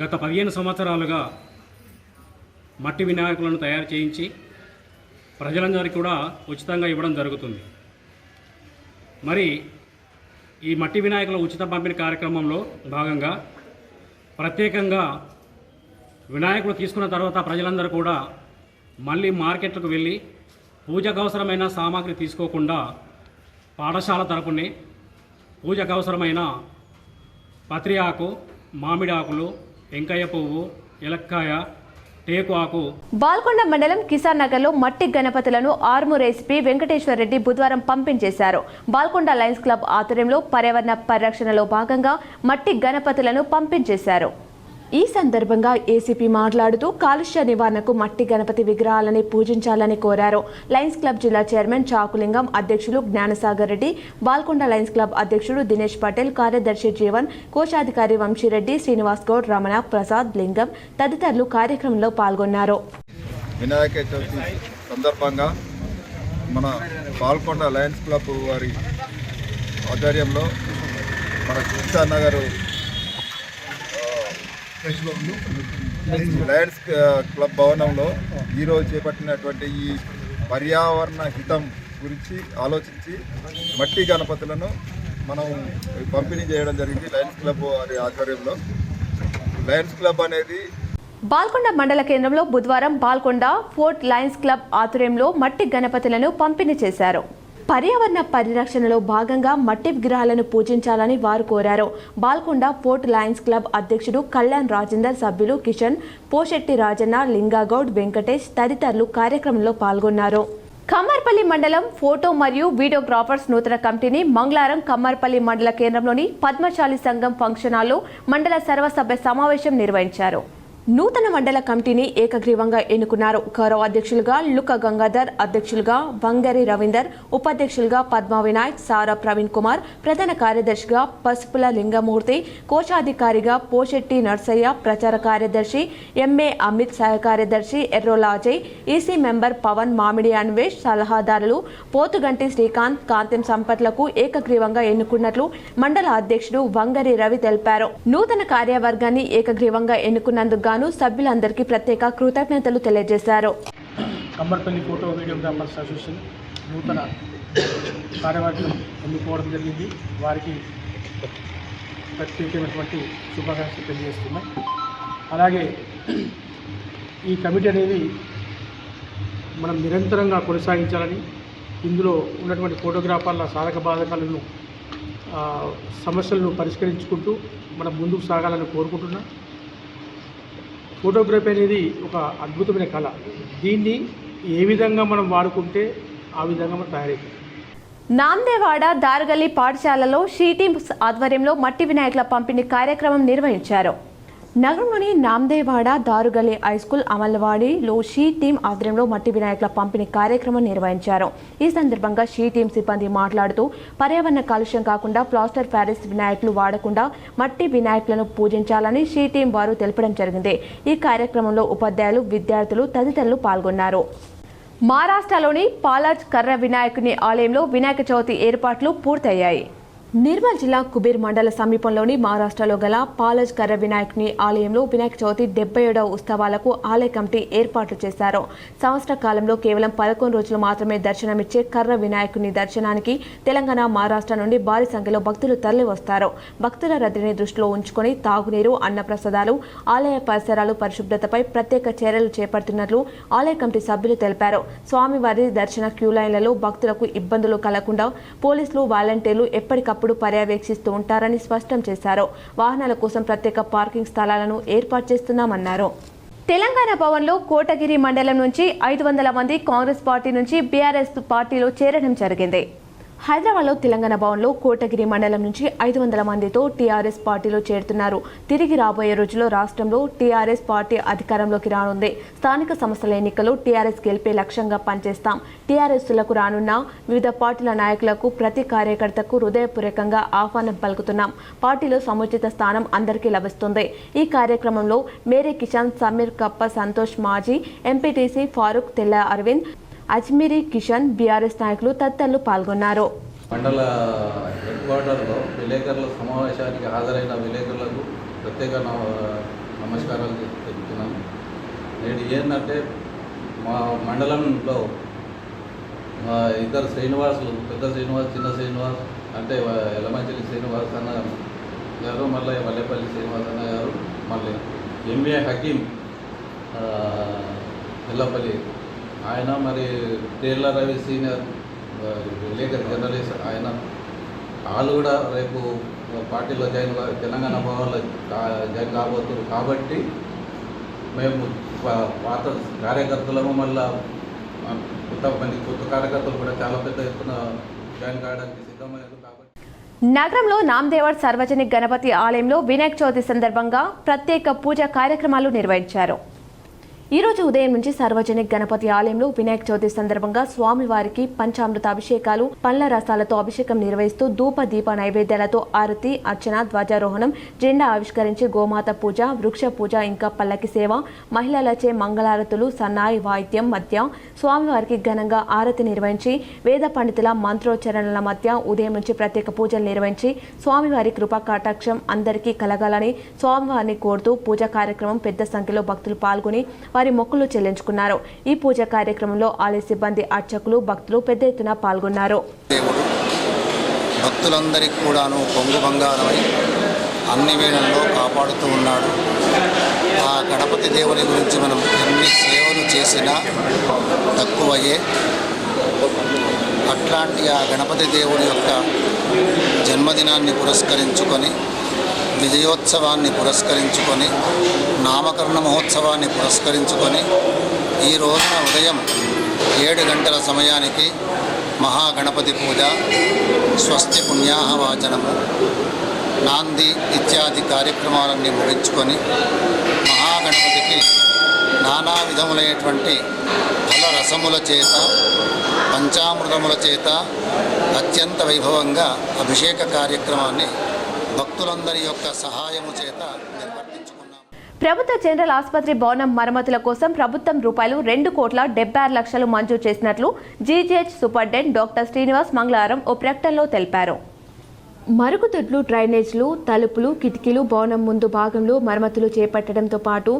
గత 15 సంవత్సరాలుగా మట్టి వినాయకులను తయారు చేయించి ప్రజలందరికీ కూడా ఉచితంగా ఇవ్వడం జరుగుతుంది. మరి ఈ మట్టి వినాయకుల ఉచిత పంపిణీ కార్యక్రమంలో భాగంగా ప్రత్యేకంగా వినాయకులు తీసుకున్న తర్వాత ప్రజలందరూ కూడా మళ్ళీ మార్కెట్లకు వెళ్ళి పూజకు అవసరమైన సామాగ్రి తీసుకోకుండా పాఠశాల తరపునే పూజకు అవసరమైన పత్రి ఆకు, మామిడి ఆకులు, వెంకయ్య పువ్వు, ఎలక్కాయ, టేకు ఆకు. బాల్కొండ మండలం కిసాన్ నగర్లో మట్టి గణపతులను ఆర్మూర్ ఎస్పీ వెంకటేశ్వర్ రెడ్డి బుధవారం పంపించేశారు. బాల్కొండ లయన్స్ క్లబ్ ఆధ్వర్యంలో పర్యావరణ పరిరక్షణలో భాగంగా మట్టి గణపతులను పంపించేశారు. ఈ సందర్భంగా ఏసీపీ మాట్లాడుతూ కాలుష్య నివారణకు మట్టి గణపతి విగ్రహాలని పూజించాలని కోరారు. లయన్స్ క్లబ్ జిల్లా చైర్మన్ చాకులింగం, అధ్యక్షులు జ్ఞానసాగర్ రెడ్డి, బాల్కొండ లయన్స్ క్లబ్ అధ్యక్షుడు దినేష్ పటేల్, కార్యదర్శి జీవన్, కోశాధికారి వంశీరెడ్డి, శ్రీనివాస్ గౌడ్, రమణ, ప్రసాద్, లింగం తదితరులు కార్యక్రమంలో పాల్గొన్నారు. వినాయక చవితి సందర్భంగా మన బాల్కొండ లయన్స్ క్లబ్ వారి ఆధ్వర్యంలో మన కిసాన్ నగర్ లయన్స్ క్లబ్ భవనంలో ఈరోజు చేపట్టినటువంటి ఈ పర్యావరణ హితం గురించి ఆలోచించి మట్టి గణపతులను మనం పంపిణీ చేయడం జరిగింది. లయన్స్ క్లబ్ వారి ఆధ్వర్యంలో. లయన్స్ క్లబ్ అనేది బాల్కొండ మండల కేంద్రంలో బుధవారం బాల్కొండ ఫోర్ట్ లయన్స్ క్లబ్ ఆధ్వర్యంలో మట్టి గణపతులను పంపిణీ చేశారు. పర్యావరణ పరిరక్షణలో భాగంగా మట్టి విగ్రహాలను పూజించాలని వారు కోరారు. బాల్కొండ ఫోర్ట్ లయన్స్ క్లబ్ అధ్యక్షుడు కళ్యాణ్ రాజేందర్, సభ్యులు కిషన్, పోషెట్టి రాజన్న, లింగాగౌడ్, వెంకటేష్ తదితరులు కార్యక్రమంలో పాల్గొన్నారు. కమ్మర్పల్లి మండలం ఫోటో మరియు వీడియోగ్రాఫర్స్ నూతన కమిటీని మంగళవారం కమ్మర్పల్లి మండల కేంద్రంలోని పద్మశాలి సంఘం ఫంక్షన్ హాల్లో మండల సర్వసభ్య సమావేశం నిర్వహించారు. నూతన మండల కమిటీని ఏకగ్రీవంగా ఎన్నుకున్నారు. గౌరవ అధ్యక్షులుగా లుక్క గంగాధర్, అధ్యక్షులుగా వంగరి రవీందర్, ఉపాధ్యక్షులుగా పద్మా వినాయక్, సారా ప్రవీణ్ కుమార్, ప్రధాన కార్యదర్శిగా పసుపుల లింగమూర్తి, కోశాధికారిగా పోషెట్టి నర్సయ్య, ప్రచార కార్యదర్శి ఎంఏ అమిత్, సహాయ కార్యదర్శి ఎర్రోలా అజయ్, ఈసీ మెంబర్ పవన్, మామిడి అన్వేష్, సలహాదారులు పోతుగంటి శ్రీకాంత్, కాంతెం సంపట్లకు ఏకగ్రీవంగా ఎన్నుకున్నట్లు మండల అధ్యక్షుడు వంగరి రవి తెలిపారు. నూతన కార్యవర్గాన్ని ఏకగ్రీవంగా ఎన్నుకున్నందుకు సభ్యులందరికీ ప్రత్యేక కృతజ్ఞతలు తెలియజేశారు. కమ్మర్పల్లి ఫోటో వీడియోగ్రాఫర్స్ అసోసియేషన్ నూతన కార్యవర్గం ఎన్నుకోవడం జరిగింది. వారికి ప్రత్యేకమైనటువంటి శుభాకాంక్షలు తెలియజేస్తున్నాం. అలాగే ఈ కమిటీ అనేది మనం నిరంతరంగా కొనసాగించాలని, ఇందులో ఉన్నటువంటి ఫోటోగ్రాఫర్ల సాధక బాధకాలను సమస్యలను పరిష్కరించుకుంటూ మనం ముందుకు సాగాలని కోరుకుంటున్నా. ఫోటోగ్రఫీ అనేది ఒక అద్భుతమైన కళ. దీన్ని ఏ విధంగా మనం వాడుకుంటే ఆ విధంగా మనం తయారవుతాం. నాందేవాడ దారగల్లి పాఠశాలలో షీ టీమ్స్ ఆధ్వర్యంలో మట్టి వినాయకుల పంపిణీ కార్యక్రమం నిర్వహించారు. నగరంలోని నాందేవాడ దారుగల్లి హైస్కూల్ అమలవాడిలో షీ టీమ్ ఆధ్వర్యంలో మట్టి వినాయకుల పంపిణీ కార్యక్రమం నిర్వహించారు. ఈ సందర్భంగా షీ టీమ్ సిబ్బంది మాట్లాడుతూ పర్యావరణ కాలుష్యం కాకుండా ప్లాస్టర్ ప్యారిస్ వినాయకులు వాడకుండా మట్టి వినాయకులను పూజించాలని షీ టీమ్ వారు తెలపడం జరిగింది. ఈ కార్యక్రమంలో ఉపాధ్యాయులు, విద్యార్థులు తదితరులు పాల్గొన్నారు. మహారాష్ట్రలోని పాలజ్ కర్ర వినాయకుని ఆలయంలో వినాయక చవితి ఏర్పాట్లు పూర్తయ్యాయి. నిర్మల్ జిల్లా కుబీర్ మండల సమీపంలోని మహారాష్ట్రలో గల పాలజ్ కర్ర వినాయకుని ఆలయంలో వినాయక చవితి 77వ ఉత్సవాలకు ఆలయ కమిటీ ఏర్పాట్లు చేశారు. సంవత్సర కాలంలో కేవలం 11 రోజులు మాత్రమే దర్శనమిచ్చే కర్ర వినాయకుని దర్శనానికి తెలంగాణ, మహారాష్ట్ర నుండి భారీ సంఖ్యలో భక్తులు తరలి వస్తారు. భక్తుల రద్దీని దృష్టిలో ఉంచుకొని తాగునీరు, అన్నప్రసాదాలు, ఆలయ పరిసరాలు పరిశుభ్రతపై ప్రత్యేక చర్యలు చేపడుతున్నట్లు ఆలయ కమిటీ సభ్యులు తెలిపారు. స్వామివారి దర్శన క్యూ లైన్లలో భక్తులకు ఇబ్బందులు కలగకుండా పోలీసులు, వాలంటీర్లు ఎప్పటికప్పుడు పర్యవేక్షిస్తూ ఉంటారని స్పష్టం చేశారు. వాహనాల కోసం ప్రత్యేక పార్కింగ్ స్థలాలను ఏర్పాటు చేస్తున్నామన్నారు. తెలంగాణ భవన్లో కోటగిరి మండలం నుంచి 500 మంది కాంగ్రెస్ పార్టీ నుంచి బీఆర్ఎస్ పార్టీలో చేరడం జరిగింది. హైదరాబాద్లో తెలంగాణ భవన్లో కోటగిరి మండలం నుంచి 500 మందితో టీఆర్ఎస్ పార్టీలో చేరుతున్నారు. తిరిగి రాబోయే రోజుల్లో రాష్ట్రంలో టీఆర్ఎస్ పార్టీ అధికారంలోకి రానుంది. స్థానిక సంస్థల ఎన్నికల్లో టీఆర్ఎస్ గెలిపే లక్ష్యంగా పనిచేస్తాం. టీఆర్ఎస్లకు రానున్న వివిధ పార్టీల నాయకులకు, ప్రతి కార్యకర్తకు హృదయపూర్వకంగా ఆహ్వానం పలుకుతున్నాం. పార్టీలో సముచిత స్థానం అందరికీ లభిస్తుంది. ఈ కార్యక్రమంలో మేరీ కిషన్, సమీర్ కప్ప, సంతోష్ మాజీ ఎంపీటీసీ ఫారూక్, తెల్ల అరవింద్, అజ్మీరి కిషన్, బీఆర్ఎస్ నాయకులు తదితరులు పాల్గొన్నారు. మండల హెడ్ క్వార్టర్లో విలేకరుల సమావేశానికి హాజరైన విలేకరులకు ప్రత్యేక నమస్కారాలు తెలుపుతున్నాను. నేడు ఏంటంటే మా మండలంలో ఇద్దరు శ్రీనివాసులు, పెద్ద శ్రీనివాస్, చిన్న శ్రీనివాస్, అంటే ఎలమంచిలి శ్రీనివాస్ అన్న గారు, మళ్ళీ వల్లేపల్లి శ్రీనివాస్ అన్న గారు, మళ్ళీ ఎంఏ హకీం ఎల్లపల్లి ఆయన, మరి తేళ్ల రవి సీనియర్ విలేకరు జర్నలిస్ట్ ఆయన, వాళ్ళు కూడా రేపు పార్టీలో తెలంగాణ భవన్లో జాయిన్ కాబోతున్నారు. కాబట్టి మేము పాత కార్యకర్తలను మళ్ళీ కొత్త కార్యకర్తలు కూడా చాలా పెద్ద ఎత్తున జాయిన్ కావడానికి సిద్ధమయ్యారు. కాబట్టి నగరంలో నామదేవర్ సార్వజనిక గణపతి ఆలయంలో వినాయక చవితి సందర్భంగా ప్రత్యేక పూజా కార్యక్రమాలు నిర్వహించారు. ఈ రోజు ఉదయం నుంచి సార్వజనిక గణపతి ఆలయంలో వినాయక చవితి సందర్భంగా స్వామివారికి పంచామృత అభిషేకాలు, పండ్ల రసాలతో అభిషేకం నిర్వహిస్తూ ధూప దీప నైవేద్యాలతో ఆరతి, అర్చన, ధ్వజారోహణం, జెండా ఆవిష్కరించి గోమాత పూజ, వృక్ష పూజ, ఇంకా పల్లకి సేవ, మహిళలచే మంగళారతులు, సన్నాయి వాయిద్యం మధ్య స్వామివారికి ఘనంగా ఆరతి నిర్వహించి వేద పండితుల మంత్రోచ్చరణల మధ్య ఉదయం నుంచి ప్రత్యేక పూజలు నిర్వహించి స్వామివారి కృపా కటాక్షం అందరికీ కలగాలని స్వామివారిని కోరుతూ పూజా కార్యక్రమం పెద్ద సంఖ్యలో భక్తులు పాల్గొని వారి మొక్కులు చెల్లించుకున్నారు. ఈ పూజా కార్యక్రమంలో ఆలయ సిబ్బంది, అర్చకులు, భక్తులు పెద్ద ఎత్తున పాల్గొన్నారు. దేవుడు భక్తులందరికీ కూడాను పొంగు బంగారమై అన్ని వేళల్లో కాపాడుతూ ఉన్నాడు. ఆ గణపతి దేవుని గురించి మనం ఎన్ని సేవలు చేసినా తక్కువయ్యే. అట్లాంటి ఆ గణపతి దేవుని యొక్క జన్మదినాన్ని పురస్కరించుకొని, విజయోత్సవాన్ని పురస్కరించుకొని, నామకరణ మహోత్సవాన్ని పురస్కరించుకొని ఈ రోజున ఉదయం 7 గంటల సమయానికి మహాగణపతి పూజ, స్వస్తి పుణ్యాహవాచనము, నాంది ఇత్యాది కార్యక్రమాలన్నీ ముగించుకొని మహాగణపతికి నానా విధములైనటువంటి ఫల రసముల చేత, పంచామృతముల చేత అత్యంత వైభవంగా అభిషేక కార్యక్రమాన్ని భక్తులందరి యొక్క సహాయము చేత నిర్వర్తించుకున్నాం. ప్రభుత్వ జనరల్ ఆసుపత్రి భవనం మరమ్మతుల కోసం ప్రభుత్వం ₹2,76,00,000 మంజూరు చేసినట్లు జీజీహెచ్ సూపరింటెండెంట్ డాక్టర్ శ్రీనివాస్ మంగళవారం ఓ ప్రకటనలో తెలిపారు. మరుగుదొడ్లు, డ్రైనేజ్లు, తలుపులు, కిటికీలు భవనం ముందు భాగంలో మరమ్మతులు చేపట్టడంతో పాటు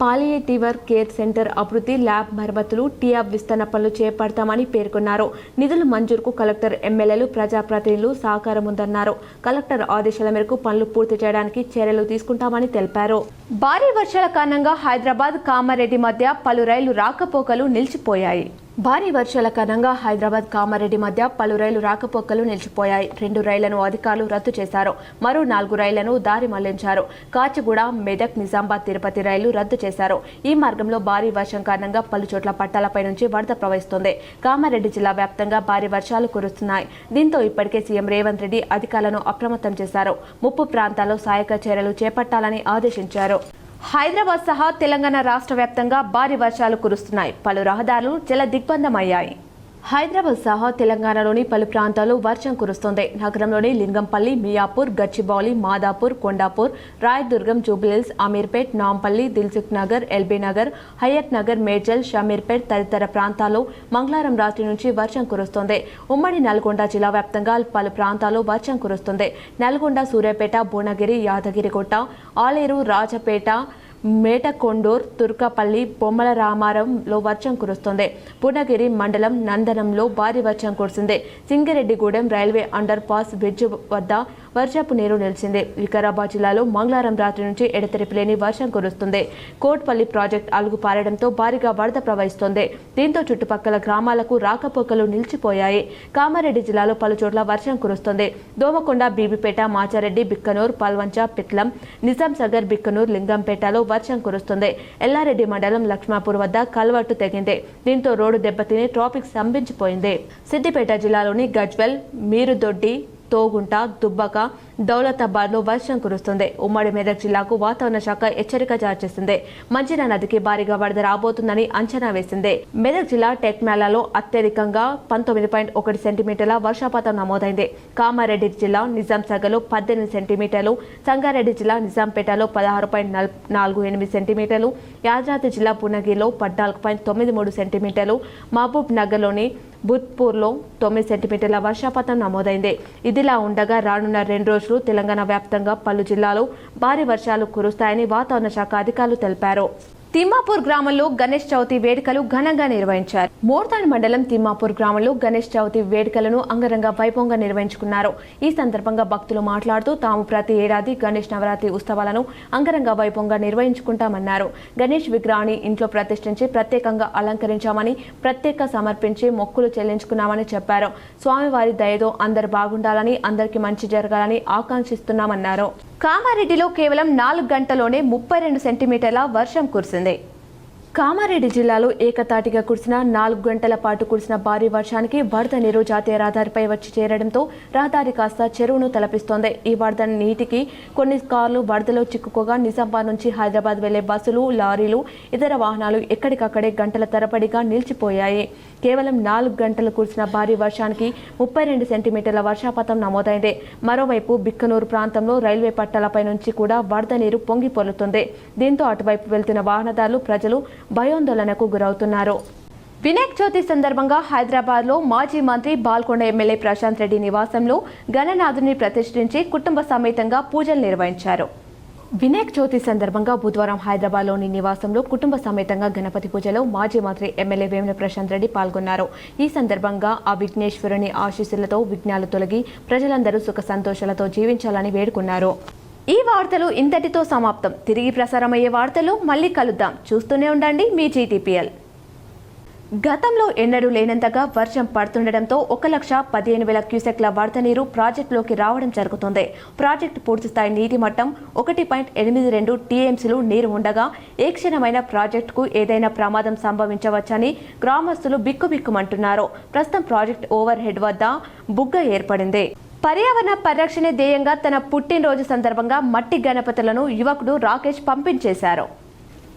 పాలియేటివర్ కేర్ సెంటర్ అభివృద్ధి, ల్యాబ్ మరమ్మతులు, టీఆబ్ విస్తరణ పనులు చేపడతామని పేర్కొన్నారు. నిధుల మంజూరుకు కలెక్టర్, ఎమ్మెల్యేలు, ప్రజాప్రతినిధులు సహకారం ఉందన్నారు. కలెక్టర్ ఆదేశాల మేరకు పనులు పూర్తి చేయడానికి చర్యలు తీసుకుంటామని తెలిపారు. భారీ వర్షాల కారణంగా హైదరాబాద్, కామారెడ్డి మధ్య పలు రైళ్లు రాకపోకలు నిలిచిపోయాయి. భారీ వర్షాల కారణంగా హైదరాబాద్ కామారెడ్డి మధ్య పలు రైలు రాకపోకలు నిలిచిపోయాయి. 2 రైళ్లను అధికారులు రద్దు చేశారు. మరో 4 రైళ్లను దారి మళ్లించారు. కాచిగూడ, మెదక్, నిజామాబాద్, తిరుపతి రైళ్లు రద్దు చేశారు. ఈ మార్గంలో భారీ వర్షం కారణంగా పలు చోట్ల పట్టాలపై నుంచి వరద ప్రవహిస్తుంది. కామారెడ్డి జిల్లా వ్యాప్తంగా భారీ వర్షాలు కురుస్తున్నాయి. దీంతో ఇప్పటికే సీఎం రేవంత్ రెడ్డి అధికారులను అప్రమత్తం చేశారు. ముప్పు ప్రాంతాల్లో సహాయక చర్యలు చేపట్టాలని ఆదేశించారు. హైదరాబాద్ సహా తెలంగాణ రాష్ట్ర వ్యాప్తంగా భారీ వర్షాలు కురుస్తున్నాయి. పలు రహదారులు జల దిగ్బంధమయ్యాయి. హైదరాబాద్ సహా తెలంగాణలోని పలు ప్రాంతాల్లో వర్షం కురుస్తోంది. నగరంలోని లింగంపల్లి, మియాపూర్, గచ్చిబౌలి, మాదాపూర్, కొండాపూర్, రాయదుర్గం, జూబ్లీహిల్స్, అమీర్పేట్, నాంపల్లి, దిల్సుఖ్ నగర్, ఎల్బీ నగర్, హయత్ నగర్, మేడ్చల్, షమీర్పేట్ తదితర ప్రాంతాల్లో మంగళవారం రాత్రి నుంచి వర్షం కురుస్తోంది. ఉమ్మడి నల్గొండ జిల్లా వ్యాప్తంగా పలు ప్రాంతాల్లో వర్షం కురుస్తుంది. నల్గొండ, సూర్యాపేట, భువనగిరి, యాదగిరిగుట్ట, ఆలేరు, రాజపేట, మేటకొండూర్, తుర్కపల్లి, బొమ్మల రామారంలో వర్షం కురుస్తుంది. పూర్ణగిరి మండలం నందనంలో భారీ వర్షం కురిసింది. సింగిరెడ్డిగూడెం రైల్వే అండర్ పాస్ బ్రిడ్జ్ వద్ద వర్షపు నీరు నిలిచింది. వికారాబాద్ జిల్లాలో మంగళవారం రాత్రి నుంచి ఎడతెరిపి లేని వర్షం కురుస్తుంది. కోట్పల్లి ప్రాజెక్టు అలుగు పారడంతో భారీగా వరద ప్రవహిస్తోంది. దీంతో చుట్టుపక్కల గ్రామాలకు రాకపోకలు నిలిచిపోయాయి. కామారెడ్డి జిల్లాలో పలు చోట్ల వర్షం కురుస్తుంది. దోమకొండ, బీబీపేట, మాచారెడ్డి, బిక్కనూర్, పల్వంచ, పిట్లం, నిజాంసాగర్, బిక్కనూర్, లింగంపేటలో వర్షం కురుస్తుంది. ఎల్లారెడ్డి మండలం లక్ష్మాపూర్ వద్ద కల్వర్టు తెగింది. దీంతో రోడ్డు దెబ్బతిని ట్రాఫిక్ స్తంభించిపోయింది. సిద్దిపేట జిల్లాలోని గజ్వెల్, మీరుదొడ్డి, తోగుంట, దుబ్బక, దౌలతాబాద్లో వర్షం కురుస్తుంది. ఉమ్మడి మెదక్ జిల్లాకు వాతావరణ శాఖ హెచ్చరిక జారీ చేసింది. మంజీరా నదికి భారీగా వరద రాబోతుందని అంచనా వేసింది. మెదక్ జిల్లా టెక్మేలాలో అత్యధికంగా 19.1 సెంటీమీటర్ల వర్షపాతం నమోదైంది. కామారెడ్డి జిల్లా నిజాంసాగర్లో 18 సెంటీమీటర్లు, సంగారెడ్డి జిల్లా నిజాంపేటలో 16.48 సెంటీమీటర్లు, యాదాద్రి జిల్లా పూర్ణగిరిలో 14.93 సెంటీమీటర్లు, మహబూబ్ నగర్లోని బుత్పూర్లో 9 సెంటీమీటర్ల వర్షపాతం నమోదైంది. ఇదిలా ఉండగా రానున్న 2 రోజులు తెలంగాణ వ్యాప్తంగా పలు జిల్లాలో భారీ వర్షాలు కురుస్తాయని వాతావరణ శాఖ అధికారులు తెలిపారు. తిమ్మాపూర్ గ్రామంలో గణేష్ చవితి వేడుకలు ఘనంగా నిర్వహించారు. మోర్తాన్ మండలం తిమ్మాపూర్ గ్రామంలో గణేష్ చవితి వేడుకలను అంగరంగ వైభవంగా నిర్వహించుకున్నారు. ఈ సందర్భంగా భక్తులు మాట్లాడుతూ తాము ప్రతి ఏడాది గణేష్ నవరాత్రి ఉత్సవాలను అంగరంగ వైభవంగా నిర్వహించుకుంటామన్నారు. గణేష్ విగ్రహాన్ని ఇంట్లో ప్రతిష్ఠించి ప్రత్యేకంగా అలంకరించామని, ప్రత్యేక సమర్పించి మొక్కులు చెల్లించుకున్నామని చెప్పారు. స్వామివారి దయతో అందరు బాగుండాలని, అందరికీ మంచి జరగాలని ఆకాంక్షిస్తున్నామన్నారు. కామారెడ్డిలో కేవలం 4 గంటల్లోనే 32 సెంటీమీటర్ల వర్షం కురిసింది. కామారెడ్డి జిల్లాలో ఏకతాటిగా కురిసిన 4 గంటల పాటు కురిసిన భారీ వర్షానికి వరద నీరు జాతీయ రహదారిపై వచ్చి చేరడంతో రహదారి కాస్త చెరువును తలపిస్తోంది. ఈ వరద నీటికి కొన్ని కార్లు వరదలో చిక్కుకోగా నిజామాబాద్ నుంచి హైదరాబాద్ వెళ్లే బస్సులు, లారీలు, ఇతర వాహనాలు ఎక్కడికక్కడే గంటల తరబడిగా నిలిచిపోయాయి. కేవలం 4 గంటలు కురిసిన భారీ వర్షానికి 32 సెంటీమీటర్ల వర్షపాతం నమోదైంది. మరోవైపు బిక్కనూరు ప్రాంతంలో రైల్వే పట్టాలపై నుంచి కూడా వరద నీరు పొంగి పొర్లుతుంది. దీంతో అటువైపు వెళ్తున్న వాహనదారులు, ప్రజలు భయాందోళనకు గురవుతున్నారు. వినాయక చవితి సందర్భంగా హైదరాబాద్లో మాజీ మంత్రి బాల్కొండ ఎమ్మెల్యే ప్రశాంత్ రెడ్డి నివాసంలో గణనాథుని ప్రతిష్ఠించి కుటుంబ సమేతంగా పూజలు నిర్వహించారు. వినాయక చవితి సందర్భంగా బుధవారం హైదరాబాద్లోని నివాసంలో కుటుంబ సమేతంగా గణపతి పూజలో మాజీ మంత్రి ఎమ్మెల్యే వేముల ప్రశాంత్ రెడ్డి పాల్గొన్నారు. ఈ సందర్భంగా ఆ విఘ్నేశ్వరుని ఆశీస్సులతో విఘ్నాలు తొలగి ప్రజలందరూ సుఖ సంతోషాలతో జీవించాలని వేడుకున్నారు. ఈ వార్తలు ఇంతటితో సమాప్తం. తిరిగి ప్రసారమయ్యే వార్తలు మళ్ళీ కలుద్దాం. చూస్తూనే ఉండండి మీ జీటీపీఎల్. గతంలో ఎన్నడూ లేనంతగా వర్షం పడుతుండటంతో 1,15,000 క్యూసెక్ల వరద నీరు ప్రాజెక్టులోకి రావడం జరుగుతుంది. ప్రాజెక్టు పూర్తిస్థాయి నీటి మట్టం 1.82 టీఎంసీలు నీరు ఉండగా ఏ క్షణమైన ప్రాజెక్టుకు ఏదైనా ప్రమాదం సంభవించవచ్చని గ్రామస్తులు బిక్కుబిక్కుమంటున్నారు. ప్రస్తుతం ప్రాజెక్టు ఓవర్ హెడ్ వద్ద బుగ్గ ఏర్పడింది. పర్యావరణ పరిరక్షణ ధ్యేయంగా తన పుట్టినరోజు సందర్భంగా మట్టి గణపతులను యువకుడు రాకేష్ పంపించేశారు.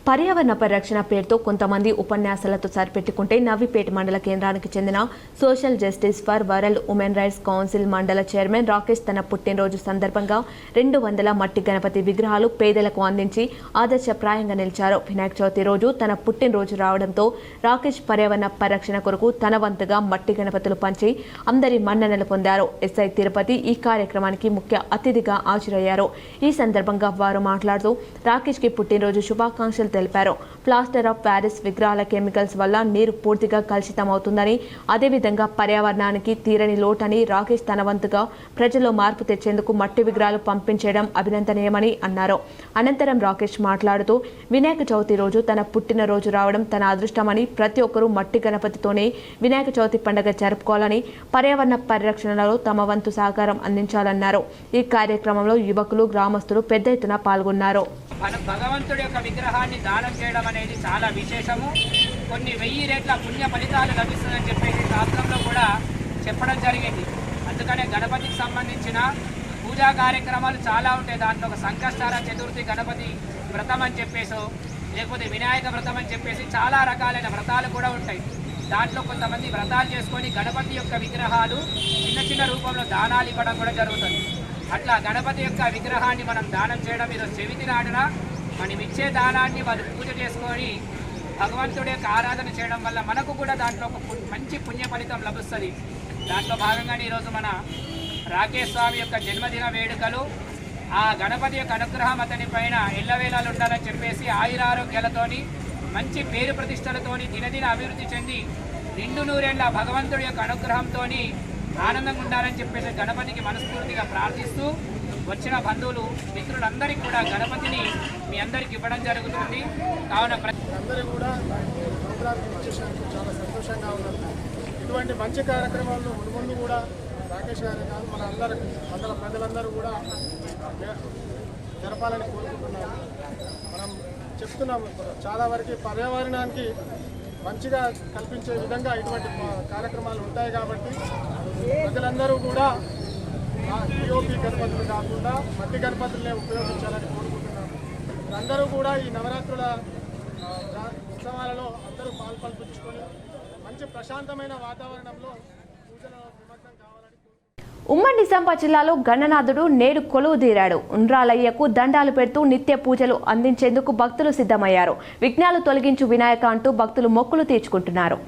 పర్యావరణ పరిరక్షణ పేరుతో కొంతమంది ఉపన్యాసాలతో సరిపెట్టుకుంటే నవ్విపేట మండల కేంద్రానికి చెందిన social justice for world women rights council మండల చైర్మన్ రాకేష్ తన పుట్టినరోజు సందర్భంగా 200 మట్టి గణపతి విగ్రహాలు పేదలకు అందించి ఆదర్శప్రాయంగా నిలిచారు. వినాయక చవితి రోజు తన పుట్టినరోజు రావడంతో రాకేష్ పర్యావరణ పరిరక్షణ కొరకు తన వంతుగా మట్టి గణపతులు పంచి అందరి మన్ననలు పొందారు. ఎస్ఐ తిరుపతి ఈ కార్యక్రమానికి ముఖ్య అతిథిగా హాజరయ్యారు. ఈ సందర్భంగా వారు మాట్లాడుతూ రాకేష్కి పుట్టినరోజు శుభాకాంక్షలు తెలిపారు. ప్లాస్టర్ ఆఫ్ ప్యారిస్ విగ్రహాల కెమికల్స్ వల్ల నీరు పూర్తిగా కలుషితమవుతుందని, అదేవిధంగా పర్యావరణానికి తీరని లోటని రాకేష్ తన వంతుగా ప్రజల్లో మార్పు తెచ్చేందుకు మట్టి విగ్రహాలు పంపించడం అభినందనీయమని అన్నారు. అనంతరం రాకేష్ మాట్లాడుతూ వినాయక చవితి రోజు తన పుట్టినరోజు రావడం తన అదృష్టమని, ప్రతి ఒక్కరూ మట్టి గణపతితోనే వినాయక చవితి పండుగ జరుపుకోవాలని, పర్యావరణ పరిరక్షణలో తమ వంతు సహకారం అందించాలన్నారు. ఈ కార్యక్రమంలో యువకులు, గ్రామస్తులు పెద్ద ఎత్తున పాల్గొన్నారు. భగవంతుడి యొక్క విగ్రహాన్ని దానం చేయడం అనేది చాలా విశేషము. కొన్ని 1000 రెట్ల పుణ్య ఫలితాలు లభిస్తుందని చెప్పేసి శాస్త్రంలో కూడా చెప్పడం జరిగింది. అందుకనే గణపతికి సంబంధించిన పూజా కార్యక్రమాలు చాలా ఉంటాయి. దాంట్లో ఒక సంకష్టార చతుర్థి గణపతి వ్రతం అని చెప్పేసో, లేకపోతే వినాయక వ్రతం అని చెప్పేసి చాలా రకాలైన వ్రతాలు కూడా ఉంటాయి. దాంట్లో కొంతమంది వ్రతాలు చేసుకొని గణపతి యొక్క విగ్రహాలు చిన్న చిన్న రూపంలో దానాలు ఇవ్వడం కూడా జరుగుతుంది. అట్లా గణపతి యొక్క విగ్రహాన్ని మనం దానం చేయడం, ఈరోజు చవితి నాడున మనం ఇచ్చే దానాన్ని వాళ్ళు పూజ చేసుకొని భగవంతుడి యొక్క ఆరాధన చేయడం వల్ల మనకు కూడా దాంట్లో ఒక మంచి పుణ్య ఫలితం లభిస్తుంది. దాంట్లో భాగంగానే ఈరోజు మన రాకేష్ స్వామి యొక్క జన్మదిన వేడుకలు, ఆ గణపతి యొక్క అనుగ్రహం అతని పైన ఎల్లవేళలు ఉండాలని చెప్పేసి ఆయురారోగ్యాలతోని మంచి పేరు ప్రతిష్టలతోని దినదిన అభివృద్ధి చెంది నిండు నూరేళ్ల భగవంతుడి యొక్క అనుగ్రహంతో ఆనందంగా ఉండాలని చెప్పేసి గణపతికి మనస్ఫూర్తిగా ప్రార్థిస్తూ, వచ్చిన బంధువులు మిత్రులందరికీ కూడా గణపతిని మీ అందరికి ఇవ్వడం జరుగుతుంది. కావున అందరూ కూడా ప్రోగ్రాంకి వచ్చేసినందుకు చాలా సంతోషంగా ఉన్నారు. ఇటువంటి మంచి కార్యక్రమాలు ముందు కూడా రాకేష్ గారు కాదు, మన ప్రజలందరూ కూడా జరపాలని కోరుకుంటున్నారు. మనం చెప్తున్నాము, చాలా వరకు పర్యావరణానికి మంచిగా కల్పించే విధంగా ఇటువంటి కార్యక్రమాలు ఉంటాయి. కాబట్టి ప్రజలందరూ కూడా పిఓపి గణపతులు కాకుండా మట్టి గణపతులనే ఉపయోగించాలని కోరుకుంటున్నాము. అందరూ కూడా ఈ నవరాత్రుల ఉత్సవాలలో అందరూ పాల్పంచుకొని మంచి ప్రశాంతమైన వాతావరణంలో పూజలో నిమగ్నం కావాలని. ఉమ్మడి నిజామాబాద్ జిల్లాలో గణనాథుడు నేడు కొలువుదీరాడు. ఉండ్రాలయ్యకు దండాలు పెడుతూ నిత్య పూజలు అందించేందుకు భక్తులు సిద్ధమయ్యారు. విఘ్నాలు తొలగించు వినాయక అంటూ భక్తులు మొక్కులు తీర్చుకుంటున్నారు.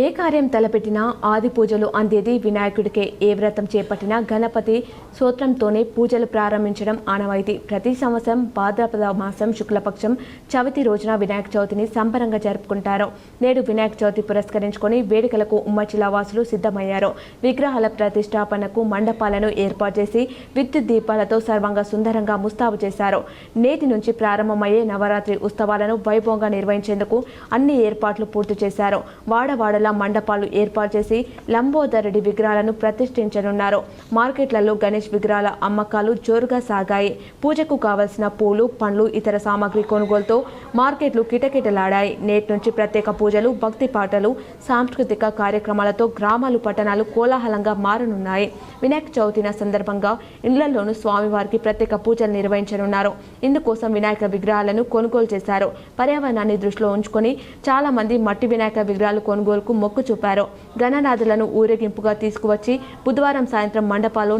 ఏ కార్యం తలపెట్టినా ఆది పూజలు అందేది వినాయకుడికే. ఏ వ్రతం చేపట్టినా గణపతి స్తోత్రంతోనే పూజలు ప్రారంభించడం ఆనవాయితీ. ప్రతి సంవత్సరం భాద్రపద మాసం శుక్లపక్షం చవితి రోజున వినాయక చవితిని సంబరంగా జరుపుకుంటారు. నేడు వినాయక చవితి పురస్కరించుకొని వేడుకలకు ఉమ్మడి జిల్లా వాసులు సిద్ధమయ్యారు. విగ్రహాల ప్రతిష్టాపనకు మండపాలను ఏర్పాటు చేసి విద్యుత్ దీపాలతో సర్వంగా సుందరంగా ముస్తాబు చేశారు. నేటి నుంచి ప్రారంభమయ్యే నవరాత్రి ఉత్సవాలను వైభవంగా నిర్వహించేందుకు అన్ని ఏర్పాట్లు పూర్తి చేశారు. వాడవాడ మండపాలు ఏర్పాటు చేసి లంబోదరుడి విగ్రహాలను ప్రతిష్ఠించనున్నారు. మార్కెట్లలో గణేష్ విగ్రహాల అమ్మకాలు జోరుగా సాగాయి. పూజకు కావలసిన పూలు, పండ్లు, ఇతర సామాగ్రి కొనుగోలుతో మార్కెట్లు కిటకిటలాడాయి. నేటి నుంచి ప్రత్యేక పూజలు, భక్తి పాటలు, సాంస్కృతిక కార్యక్రమాలతో గ్రామాలు, పట్టణాలు కోలాహలంగా మారనున్నాయి. వినాయక చవితి సందర్భంగా ఇళ్లలోనూ స్వామివారికి ప్రత్యేక పూజలు నిర్వహించనున్నారు. ఇందుకోసం వినాయక విగ్రహాలను కొనుగోలు చేశారు. పర్యావరణాన్ని దృష్టిలో ఉంచుకొని చాలా మంది మట్టి వినాయక విగ్రహాలు కొనుగోలు మొక్కు చూపారు. గణనాథులను ఊరేగింపుగా తీసుకువచ్చి బుధవారం సాయంత్రం మండపాల్లో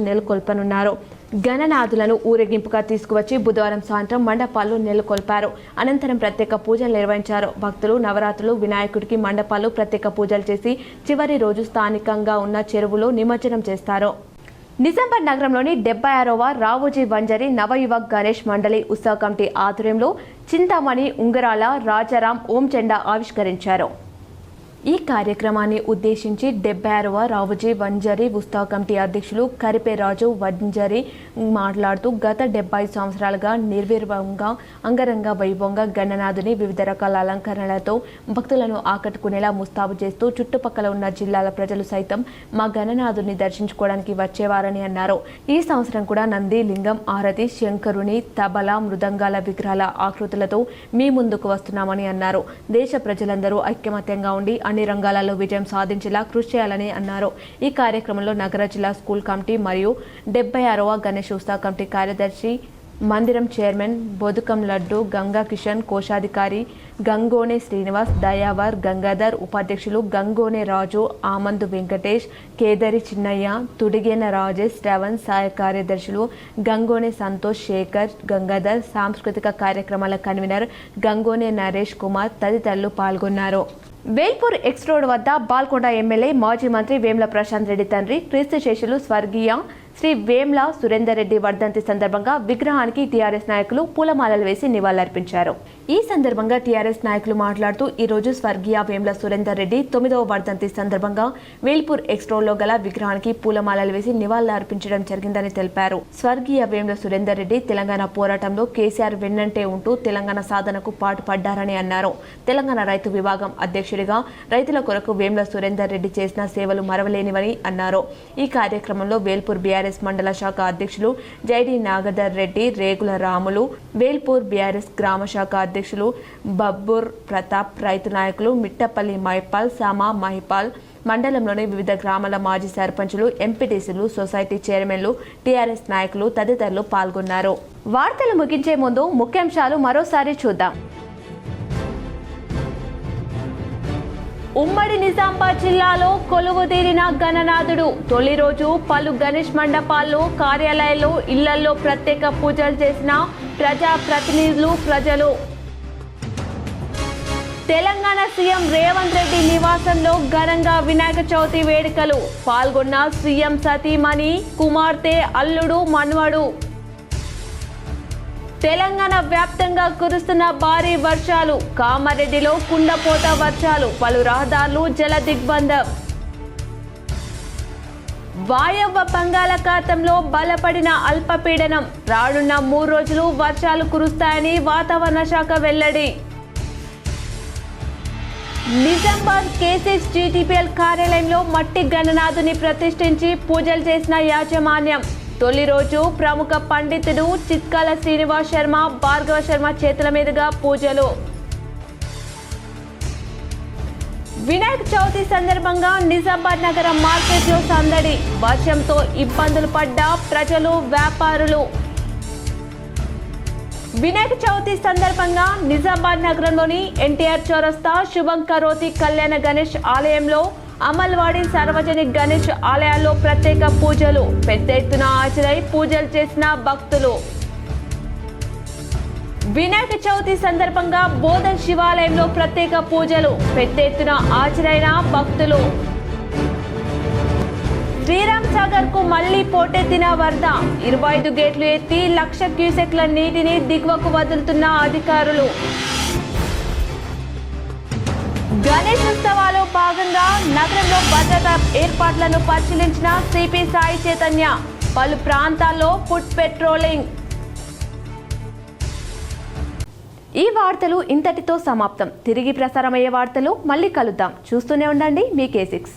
నెలకొల్పనున్నారు. అనంతరం ప్రత్యేక పూజలు నిర్వహించారు. భక్తులు నవరాత్రులు వినాయకుడికి మండపాల్లో ప్రత్యేక పూజలు చేసి చివరి రోజు స్థానికంగా ఉన్న చెరువులో నిమజ్జనం చేస్తారు. నిజామాబాద్ నగరంలోని 76వ రావుజీ వంజరి నవయువ గణేష్ మండలి ఉత్సవ కమిటీ ఆధ్వర్యంలో చింతామణి, ఉంగరాల రాజారాం ఓం జెండా ఆవిష్కరించారు. ఈ కార్యక్రమాన్ని ఉద్దేశించి 76వ రావుజీ వంజరి ఉత్సవ కమిటీ అధ్యక్షులు కరిపేరాజు వంజరి మాట్లాడుతూ గత 75 సంవత్సరాలుగా నిర్విర్వంగా అంగరంగ వైభవంగా గణనాథుని వివిధ రకాల అలంకరణలతో భక్తులను ఆకట్టుకునేలా ముస్తాబు చేస్తూ చుట్టుపక్కల ఉన్న జిల్లాల ప్రజలు సైతం మా గణనాథుని దర్శించుకోవడానికి వచ్చేవారని అన్నారు. ఈ సంవత్సరం కూడా నంది, లింగం, ఆరతి, శంకరుని, తబలా, మృదంగాల విగ్రహాల ఆకృతులతో మీ ముందుకు వస్తున్నామని అన్నారు. దేశ ప్రజలందరూ ఐక్యమత్యంగా ఉండి అన్ని రంగాలలో విజయం సాధించేలా కృషి చేయాలని అన్నారు. ఈ కార్యక్రమంలో నగర జిల్లా స్కూల్ కమిటీ మరియు 76వ గణేష్ ఉత్సవ కమిటీ కార్యదర్శి, మందిరం చైర్మన్ బొదుకం లడ్డు, గంగా కిషన్, కోశాధికారి గంగోనే శ్రీనివాస్, దయావర్, గంగాధర్, ఉపాధ్యక్షులు గంగోనే రాజు, ఆమందు వెంకటేష్, కేదరి చిన్నయ్య, తుడిగేన రాజేష్, శ్రవణ్, సహాయ కార్యదర్శులు గంగోనే సంతోష్, శేఖర్, గంగాధర్, సాంస్కృతిక కార్యక్రమాల కన్వీనర్ గంగోనే నరేష్ కుమార్ తదితరులు పాల్గొన్నారు. వేల్పూర్ ఎక్స్ రోడ్ వద్ద బాల్కొండ ఎమ్మెల్యే మాజీ మంత్రి వేముల ప్రశాంత్ రెడ్డి తండ్రి క్రీస్తు శేషులు స్వర్గీయ శ్రీ వేమ్ల సురేందర్ రెడ్డి వర్ధంతి సందర్భంగా విగ్రహానికి టీఆర్ఎస్ నాయకులు పూలమాలలు వేసి నివాళులర్పించారు. ఈ సందర్భంగా టీఆర్ఎస్ నాయకులు మాట్లాడుతూ ఈ రోజు స్వర్గీయ వేమ్ల సురేందర్ రెడ్డి 9వ వర్ధంతి సందర్భంగా వేల్పూర్ ఎక్స్ట్రోలో గల విగ్రహానికి పూలమాలలు వేసి నివాళులర్పించడం జరిగిందని తెలిపారు. స్వర్గీయ వేమ్ల సురేందర్ రెడ్డి తెలంగాణ పోరాటంలో కేసీఆర్ వెన్నంటే ఉంటూ తెలంగాణ సాధనకు పాటుపడ్డారని అన్నారు. తెలంగాణ రైతు విభాగం అధ్యక్షుడిగా రైతుల కొరకు వేమ్ల సురేందర్ రెడ్డి చేసిన సేవలు మరవలేనివని అన్నారు. ఈ కార్యక్రమంలో వేల్పూర్ బీఆర్ఎస్ మండల శాఖ అధ్యక్షులు జైడి నాగదర్ రెడ్డి, రేగుల రాములు, వేల్పూర్ బీఆర్ఎస్ గ్రామ శాఖ అధ్యక్షులు బబ్బూర్ ప్రతాప్, రైతు నాయకులు మిట్టపల్లి మైపాల్, సామా మహిపాల్, మండలంలోని వివిధ గ్రామాల మాజీ సర్పంచులు, ఎంపీటీసీలు, సొసైటీ చైర్మన్లు, టీఆర్ఎస్ నాయకులు తదితరులు పాల్గొన్నారు. వార్తలు ముగించే ముందు ముఖ్యాంశాలు మరోసారి చూద్దాం. ఉమ్మడి నిజామాబాద్ జిల్లాలో కొలువుదీరిన గణనాథుడు. తొలి రోజు పలు గణేష్ మండపాల్లో, కార్యాలయాల్లో, ఇళ్లలో ప్రత్యేక పూజలు చేసిన ప్రజా ప్రతినిధులు, ప్రజలు. తెలంగాణ సీఎం రేవంత్ రెడ్డి నివాసంలో ఘనంగా వినాయక చవితి వేడుకలు. పాల్గొన్న సీఎం సతీమణి, కుమార్తె, అల్లుడు, మన్వడు. తెలంగాణ వ్యాప్తంగా కురుస్తున్న భారీ వర్షాలు. కామారెడ్డిలో కుండపోత వర్షాలు, పలు రహదారులు జల దిగ్బంధం. వాయవ్య బంగాళాఖాతంలో బలపడిన అల్పపీడనం. రానున్న 3 రోజులు వర్షాలు కురుస్తాయని వాతావరణ శాఖ వెల్లడి. నిజామాబాద్ కేసీఎస్ జీటీపీఎల్ కార్యాలయంలో మట్టి గణనాథుని ప్రతిష్ఠించి పూజలు చేసిన యాజమాన్యం. తొలి రోజు ప్రముఖ పండితుడు చిత్కాల శ్రీనివాస్ శర్మ, భార్గవ శర్మ చేతుల మీదుగా పూజలు. వినాయక చవితి సందర్భంగా నిజామాబాద్ నగర మార్కెట్లో సందడి. వర్షంతో ఇబ్బందులు పడ్డ ప్రజలు, వ్యాపారులు. వినాయక చవితి సందర్భంగా నిజామాబాద్ నగరంలోని ఎన్టీఆర్ చౌరస్తా, శుభం కరోతి కళ్యాణ గణేష్ ఆలయంలో, అమల్వాడి సార్వజనిక గణేష్ ఆలయాల్లో ప్రత్యేక పూజలు. పెద్ద ఎత్తున హాజరై పూజలు చేసిన భక్తులు. వినాయక చవితి సందర్భంగా బోధన్ శివాలయంలో ప్రత్యేక పూజలు. పెద్ద ఎత్తున హాజరైన భక్తులు. శ్రీరామ్ సాగర్ కు మళ్లీ పోటెత్తిన వరద. 25 గేట్లు ఎత్తి 1,00,000 క్యూసెక్ల నీటిని దిగువకు వదులుతున్న అధికారులు. గణేష్ ఉత్సవాల్లో భాగంగా నగరంలో భద్రతా ఏర్పాట్లను పరిశీలించిన సిపి సాయి చైతన్య. పలు ప్రాంతాల్లో ఫుట్ పెట్రోలింగ్. ఈ వార్తలు ఇంతటితో సమాప్తం. తిరిగి ప్రసారమయ్యే వార్తలు మళ్ళీ కలుద్దాం. చూస్తూనే ఉండండి మీ K6.